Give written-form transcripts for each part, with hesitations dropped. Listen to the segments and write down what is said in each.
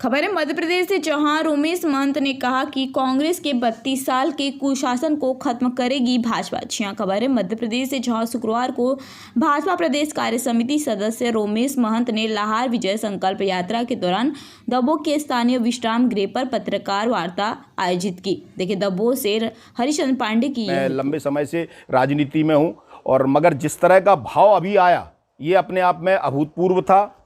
खबर है मध्य प्रदेश से, जहां रोमेश महंत ने कहा कि कांग्रेस के 32 साल के कुशासन को खत्म करेगी भाजपा। खबर है मध्य प्रदेश से, जहां शुक्रवार को भाजपा प्रदेश कार्य समिति सदस्य रोमेश महंत ने लाहार विजय संकल्प यात्रा के दौरान दबों के स्थानीय विश्राम गृह पर पत्रकार वार्ता आयोजित की। देखिए, दबों से हरिचंद्र पांडे की। मैं लंबे समय से राजनीति में हूं और मगर जिस तरह का भाव अभी आया ये अपने आप में अभूतपूर्व था।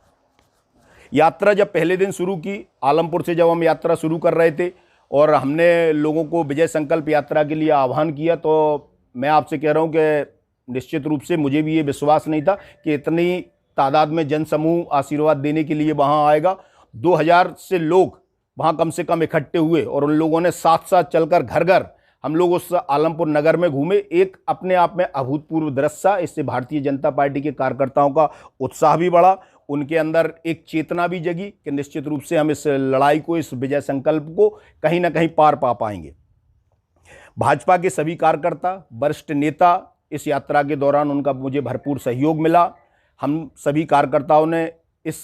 यात्रा जब पहले दिन शुरू की, आलमपुर से जब हम यात्रा शुरू कर रहे थे और हमने लोगों को विजय संकल्प यात्रा के लिए आह्वान किया, तो मैं आपसे कह रहा हूं कि निश्चित रूप से मुझे भी ये विश्वास नहीं था कि इतनी तादाद में जनसमूह आशीर्वाद देने के लिए वहां आएगा। 2000 से लोग वहां कम से कम इकट्ठे हुए और उन लोगों ने साथ साथ चलकर घर घर हम लोग उस आलमपुर नगर में घूमे। एक अपने आप में अभूतपूर्व दृश्य। इससे भारतीय जनता पार्टी के कार्यकर्ताओं का उत्साह भी बढ़ा, उनके अंदर एक चेतना भी जगी कि निश्चित रूप से हम इस लड़ाई को, इस विजय संकल्प को कहीं ना कहीं पार पा पाएंगे। भाजपा के सभी कार्यकर्ता, वरिष्ठ नेता इस यात्रा के दौरान उनका मुझे भरपूर सहयोग मिला। हम सभी कार्यकर्ताओं ने इस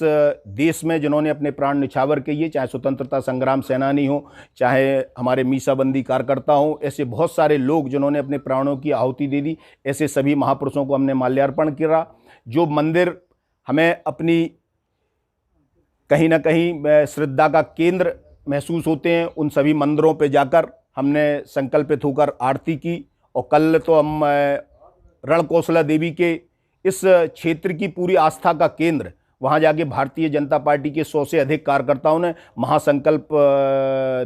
देश में जिन्होंने अपने प्राण निछावर किए, चाहे स्वतंत्रता संग्राम सेनानी हो, चाहे हमारे मीसाबंदी कार्यकर्ता हो, ऐसे बहुत सारे लोग जिन्होंने अपने प्राणों की आहुति दे दी, ऐसे सभी महापुरुषों को हमने माल्यार्पण किया। जो मंदिर हमें अपनी कहीं ना कहीं श्रद्धा का केंद्र महसूस होते हैं, उन सभी मंदिरों पे जाकर हमने संकल्पित होकर आरती की। और कल तो हम रणकौशला देवी के इस क्षेत्र की पूरी आस्था का केंद्र, वहाँ जाके भारतीय जनता पार्टी के 100 से अधिक कार्यकर्ताओं ने महासंकल्प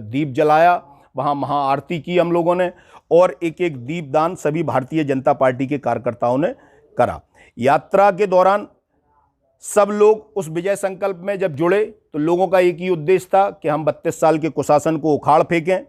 दीप जलाया, वहाँ महाआरती की हम लोगों ने, और एक एक दीपदान सभी भारतीय जनता पार्टी के कार्यकर्ताओं ने करा। यात्रा के दौरान सब लोग उस विजय संकल्प में जब जुड़े तो लोगों का एक ही उद्देश्य था कि हम 32 साल के कुशासन को उखाड़ फेंकें।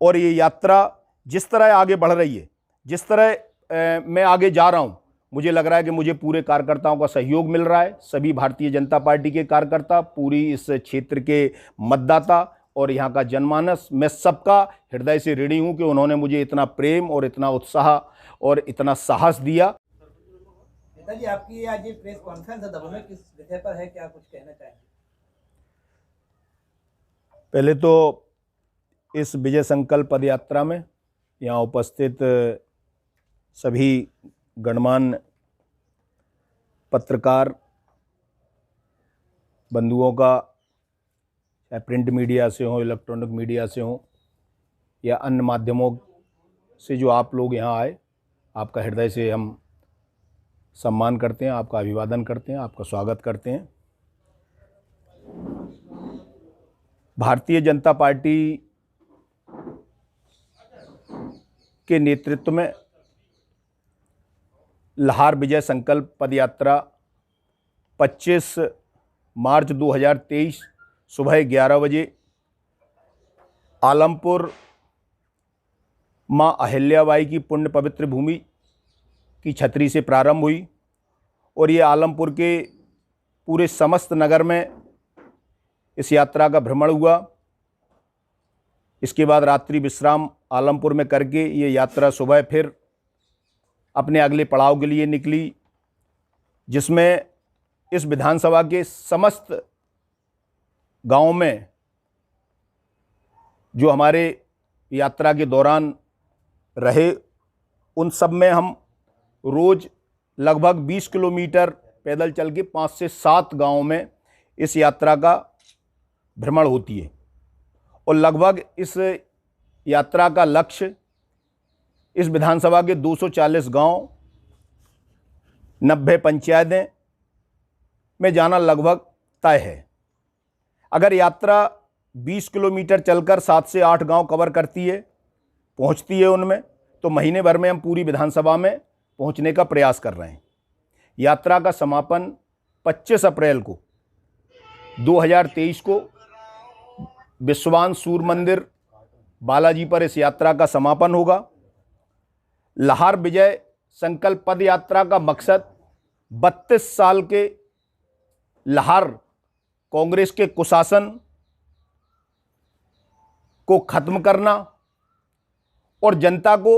और ये यात्रा जिस तरह आगे बढ़ रही है, जिस तरह मैं आगे जा रहा हूँ, मुझे लग रहा है कि मुझे पूरे कार्यकर्ताओं का सहयोग मिल रहा है। सभी भारतीय जनता पार्टी के कार्यकर्ता, पूरी इस क्षेत्र के मतदाता और यहाँ का जनमानस, मैं सबका हृदय से ऋणी हूँ कि उन्होंने मुझे इतना प्रेम और इतना उत्साह और इतना साहस दिया। नेताजी, आपकी आज ये प्रेस कॉन्फ्रेंस है दबों में, किस विषय पर है, क्या कुछ कहना चाहेंगे? पहले तो इस विजय संकल्प पदयात्रा में यहाँ उपस्थित सभी गणमान्य पत्रकार बंधुओं का, चाहे प्रिंट मीडिया से हो, इलेक्ट्रॉनिक मीडिया से हो या अन्य माध्यमों से जो आप लोग यहाँ आए, आपका हृदय से हम सम्मान करते हैं, आपका अभिवादन करते हैं, आपका स्वागत करते हैं। भारतीय जनता पार्टी के नेतृत्व में लाहार विजय संकल्प पदयात्रा 25 मार्च 2023 सुबह 11 बजे आलमपुर मां अहिल्याबाई की पुण्य पवित्र भूमि की छतरी से प्रारंभ हुई और ये आलमपुर के पूरे समस्त नगर में इस यात्रा का भ्रमण हुआ। इसके बाद रात्रि विश्राम आलमपुर में करके ये यात्रा सुबह फिर अपने अगले पड़ाव के लिए निकली, जिसमें इस विधानसभा के समस्त गांवों में जो हमारे यात्रा के दौरान रहे, उन सब में हम रोज़ लगभग 20 किलोमीटर पैदल चल के 5 से 7 गांवों में इस यात्रा का भ्रमण होती है। और लगभग इस यात्रा का लक्ष्य इस विधानसभा के 240 गांव, 90 पंचायतें में जाना लगभग तय है। अगर यात्रा 20 किलोमीटर चलकर 7 से 8 गांव कवर करती है, पहुंचती है उनमें, तो महीने भर में हम पूरी विधानसभा में पहुंचने का प्रयास कर रहे हैं। यात्रा का समापन 25 अप्रैल को 2023 को विश्वान सूर्य मंदिर बालाजी पर इस यात्रा का समापन होगा। लाहार विजय संकल्प पद यात्रा का मकसद 32 साल के लाहार कांग्रेस के कुशासन को खत्म करना और जनता को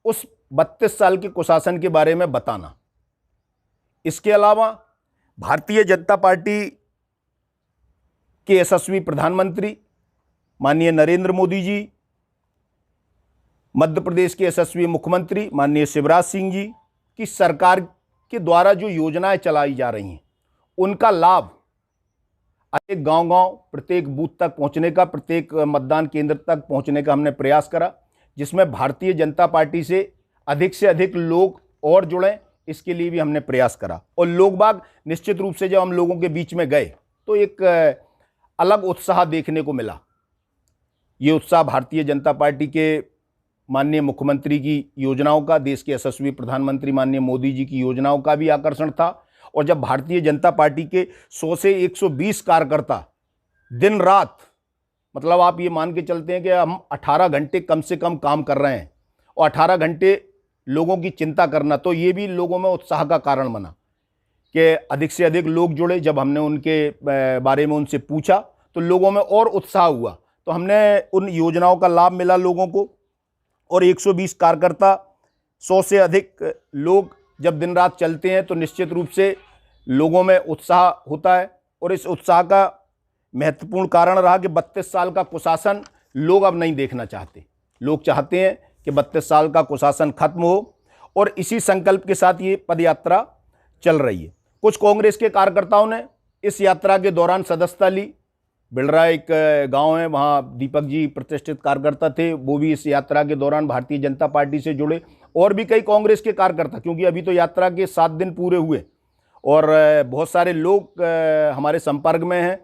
उस 32 साल के कुशासन के बारे में बताना। इसके अलावा भारतीय जनता पार्टी के यशस्वी प्रधानमंत्री माननीय नरेंद्र मोदी जी, मध्य प्रदेश के यशस्वी मुख्यमंत्री माननीय शिवराज सिंह जी की सरकार के द्वारा जो योजनाएं चलाई जा रही हैं, उनका लाभ प्रत्येक गांव-गांव, प्रत्येक बूथ तक पहुंचने का, प्रत्येक मतदान केंद्र तक पहुंचने का हमने प्रयास करा, जिसमें भारतीय जनता पार्टी से अधिक लोग और जुड़ें, इसके लिए भी हमने प्रयास करा। और लोग बाग निश्चित रूप से जब हम लोगों के बीच में गए तो एक अलग उत्साह देखने को मिला। ये उत्साह भारतीय जनता पार्टी के माननीय मुख्यमंत्री की योजनाओं का, देश के यशस्वी प्रधानमंत्री माननीय मोदी जी की योजनाओं का भी आकर्षण था। और जब भारतीय जनता पार्टी के 100 से 120 कार्यकर्ता दिन रात, मतलब आप ये मान के चलते हैं कि हम 18 घंटे कम से कम काम कर रहे हैं और 18 घंटे लोगों की चिंता करना, तो ये भी लोगों में उत्साह का कारण बना कि अधिक से अधिक लोग जुड़े। जब हमने उनके बारे में उनसे पूछा तो लोगों में और उत्साह हुआ, तो हमने उन योजनाओं का लाभ मिला लोगों को। और 120 कार्यकर्ता, 100 से अधिक लोग जब दिन रात चलते हैं तो निश्चित रूप से लोगों में उत्साह होता है। और इस उत्साह का महत्वपूर्ण कारण रहा कि 32 साल का कुशासन लोग अब नहीं देखना चाहते। लोग चाहते हैं कि 32 साल का कुशासन खत्म हो, और इसी संकल्प के साथ ये पदयात्रा चल रही है। कुछ कांग्रेस के कार्यकर्ताओं ने इस यात्रा के दौरान सदस्यता ली। बिलरा एक गांव है, वहाँ दीपक जी प्रतिष्ठित कार्यकर्ता थे, वो भी इस यात्रा के दौरान भारतीय जनता पार्टी से जुड़े। और भी कई कांग्रेस के कार्यकर्ता, क्योंकि अभी तो यात्रा के 7 दिन पूरे हुए और बहुत सारे लोग हमारे संपर्क में हैं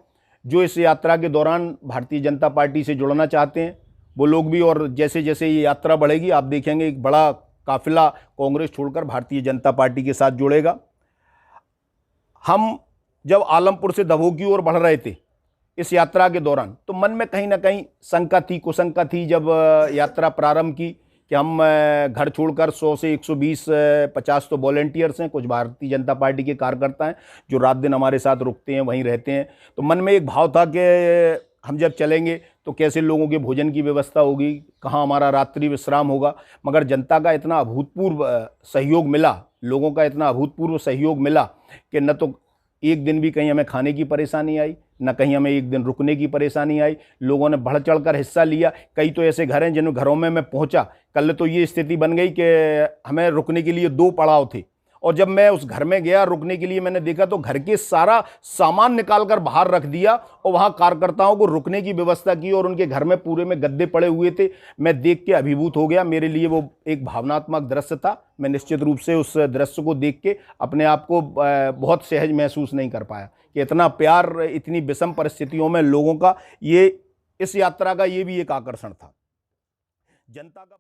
जो इस यात्रा के दौरान भारतीय जनता पार्टी से जुड़ना चाहते हैं, वो लोग भी। और जैसे जैसे ये यात्रा बढ़ेगी आप देखेंगे एक बड़ा काफिला कांग्रेस छोड़कर भारतीय जनता पार्टी के साथ जुड़ेगा। हम जब आलमपुर से दमोह की ओर बढ़ रहे थे इस यात्रा के दौरान, तो मन में कहीं ना कहीं शंका थी, कुशंका थी जब यात्रा प्रारंभ की कि हम घर छोड़कर 100 से 120, 50 तो वॉलंटियर्स हैं, कुछ भारतीय जनता पार्टी के कार्यकर्ता हैं जो रात दिन हमारे साथ रुकते हैं, वहीं रहते हैं। तो मन में एक भाव था कि हम जब चलेंगे तो कैसे लोगों के भोजन की व्यवस्था होगी, कहाँ हमारा रात्रि विश्राम होगा। मगर जनता का इतना अभूतपूर्व सहयोग मिला, लोगों का इतना अभूतपूर्व सहयोग मिला कि न तो एक दिन भी कहीं हमें खाने की परेशानी आई, न कहीं हमें एक दिन रुकने की परेशानी आई। लोगों ने बढ़ चढ़कर हिस्सा लिया। कई तो ऐसे घर हैं जिन घरों में मैं पहुंचा, कल तो ये स्थिति बन गई कि हमें रुकने के लिए 2 पड़ाव थे, और जब मैं उस घर में गया रुकने के लिए, मैंने देखा तो घर के सारा सामान निकालकर बाहर रख दिया और वहाँ कार्यकर्ताओं को रुकने की व्यवस्था की, और उनके घर में पूरे में गद्दे पड़े हुए थे। मैं देख के अभिभूत हो गया। मेरे लिए वो एक भावनात्मक दृश्य था। मैं निश्चित रूप से उस दृश्य को देख के अपने आप को बहुत सहज महसूस नहीं कर पाया कि इतना प्यार इतनी विषम परिस्थितियों में लोगों का, ये इस यात्रा का ये भी एक आकर्षण था। जनता का